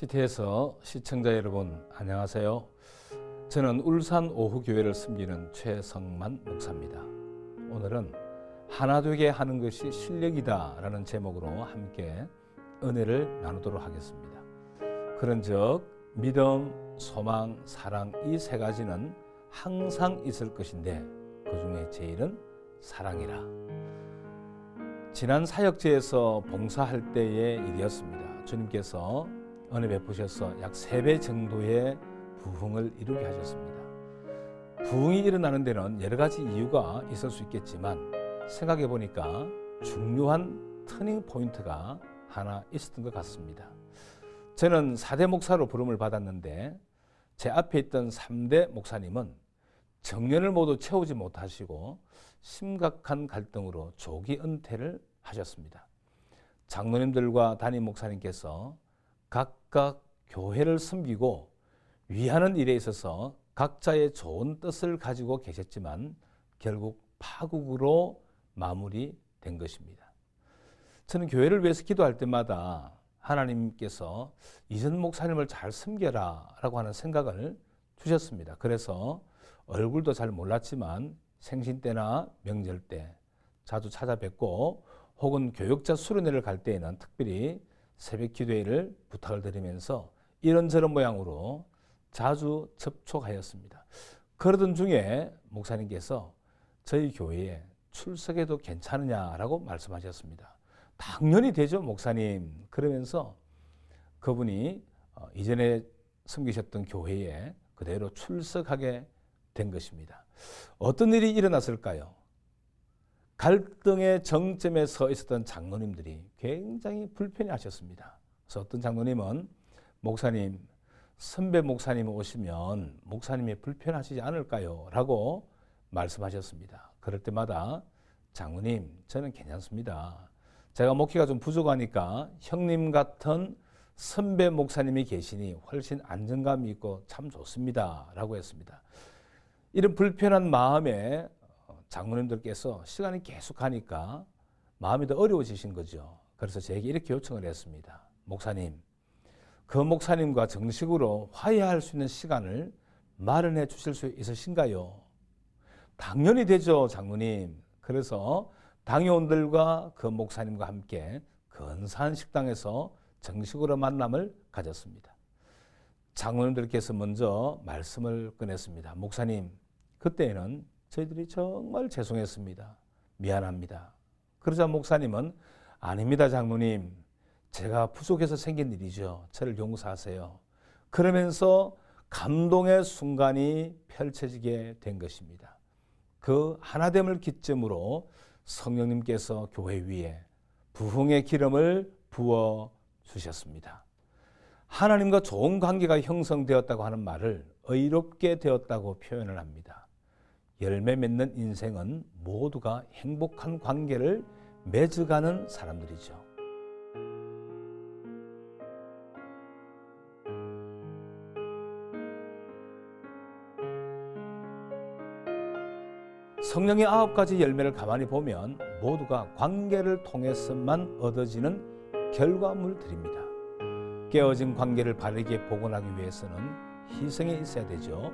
CT에서 시청자 여러분 안녕하세요. 저는 울산 오후교회를 섬기는 최성만 목사입니다. 오늘은 하나 되게 하는 것이 실력이다 라는 제목으로 함께 은혜를 나누도록 하겠습니다. 그런즉 믿음, 소망, 사랑 이 세 가지는 항상 있을 것인데 그 중에 제일은 사랑이라. 지난 사역제에서 봉사할 때의 일이었습니다. 주님께서 은혜 베푸셔서 약 3배 정도의 부흥을 이루게 하셨습니다. 부흥이 일어나는 데는 여러 가지 이유가 있을 수 있겠지만 생각해 보니까 중요한 터닝 포인트가 하나 있었던 것 같습니다. 저는 4대 목사로 부름을 받았는데 제 앞에 있던 3대 목사님은 정년을 모두 채우지 못하시고 심각한 갈등으로 조기 은퇴를 하셨습니다. 장로님들과 담임 목사님께서 각각 교회를 섬기고 위하는 일에 있어서 각자의 좋은 뜻을 가지고 계셨지만 결국 파국으로 마무리된 것입니다. 저는 교회를 위해서 기도할 때마다 하나님께서 이전 목사님을 잘 섬겨라 라고 하는 생각을 주셨습니다. 그래서 얼굴도 잘 몰랐지만 생신 때나 명절 때 자주 찾아뵙고 혹은 교역자 수련회를 갈 때에는 특별히 새벽 기도회를 부탁을 드리면서 이런저런 모양으로 자주 접촉하였습니다. 그러던 중에 목사님께서 저희 교회에 출석해도 괜찮으냐라고 말씀하셨습니다. 당연히 되죠, 목사님. 그러면서 그분이 이전에 섬기셨던 교회에 그대로 출석하게 된 것입니다. 어떤 일이 일어났을까요? 갈등의 정점에 서 있었던 장로님들이 굉장히 불편해하셨습니다. 그래서 어떤 장로님은 목사님, 선배 목사님 오시면 목사님이 불편하시지 않을까요? 라고 말씀하셨습니다. 그럴 때마다 장로님, 저는 괜찮습니다. 제가 목회가 좀 부족하니까 형님 같은 선배 목사님이 계시니 훨씬 안정감이 있고 참 좋습니다. 라고 했습니다. 이런 불편한 마음에 장로님들께서 시간이 계속 가니까 마음이 더 어려워지신 거죠. 그래서 제게 이렇게 요청을 했습니다. 목사님, 그 목사님과 정식으로 화해할 수 있는 시간을 마련해 주실 수 있으신가요? 당연히 되죠, 장로님. 그래서 당회원들과 그 목사님과 함께 근사한 식당에서 정식으로 만남을 가졌습니다. 장로님들께서 먼저 말씀을 꺼냈습니다. 목사님, 그때는 저희들이 정말 죄송했습니다. 미안합니다. 그러자 목사님은 아닙니다, 장로님. 제가 부족해서 생긴 일이죠. 저를 용서하세요. 그러면서 감동의 순간이 펼쳐지게 된 것입니다. 그 하나됨을 기점으로 성령님께서 교회 위에 부흥의 기름을 부어 주셨습니다. 하나님과 좋은 관계가 형성되었다고 하는 말을 의롭게 되었다고 표현을 합니다. 열매 맺는 인생은 모두가 행복한 관계를 맺어가는 사람들이죠. 성령의 9가지 열매를 가만히 보면 모두가 관계를 통해서만 얻어지는 결과물들입니다. 깨어진 관계를 바르게 복원하기 위해서는 희생이 있어야 되죠.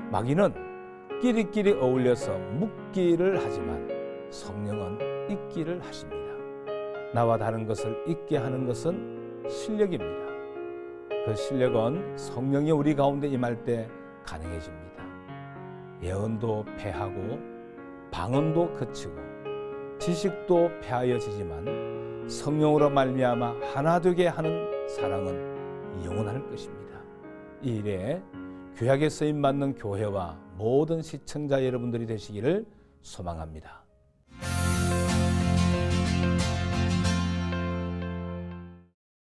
마귀는 끼리끼리 어울려서 묶기를 하지만 성령은 잊기를 하십니다. 나와 다른 것을 잊게 하는 것은 실력입니다. 그 실력은 성령이 우리 가운데 임할 때 가능해집니다. 예언도 패하고 방언도 그치고 지식도 패하여지지만 성령으로 말미암아 하나 되게 하는 사랑은 영원할 것입니다. 이 일에 귀하게 쓰임받는 교회와 모든 시청자 여러분들이 되시기를 소망합니다.